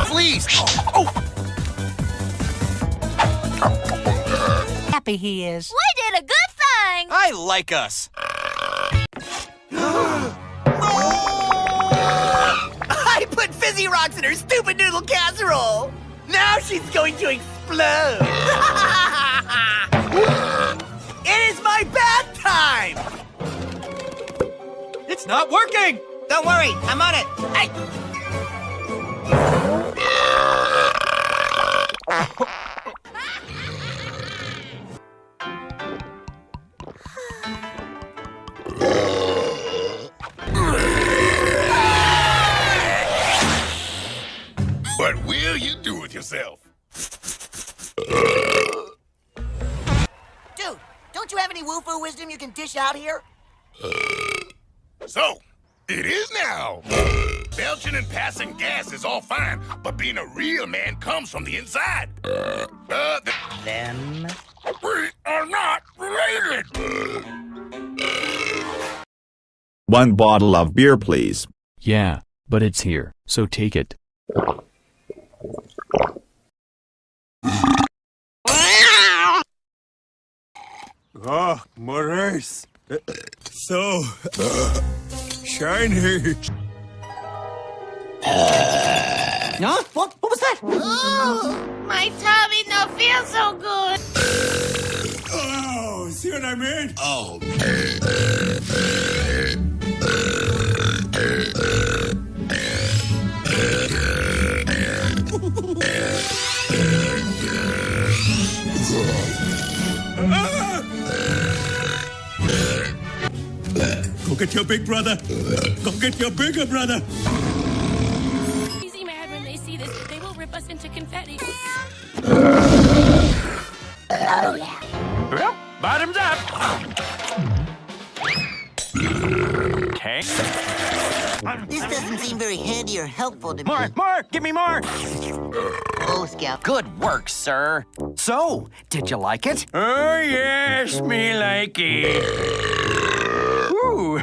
Please! Oh! Happy he is. We did a good thing! I like us. I put fizzy rocks in her stupid noodle casserole! Now she's going to explode! It is my bath time! It's not working! Don't worry, I'm on it. Hey. What will you do with yourself? Dude, don't you have any woo-foo wisdom you can dish out here? So, it is now. Belching and passing gas is all fine, but being a real man comes from the inside. Them? We are not related. 1 bottle of beer, please. Yeah, but it's here, so take it. Oh, Maurice. So shiny. Huh? What was that? Ooh, my tummy don't feel so good. Oh, see what I mean? Oh. Go get your big brother. Go get your bigger brother. Easy mad when they see this. They will rip us into confetti. Well, bottoms up. Okay. This doesn't seem very handy or helpful to me. More! Give me more! Oh, Scout. Good work, sir. So, did you like it? Oh, yes, me like it. Ooh.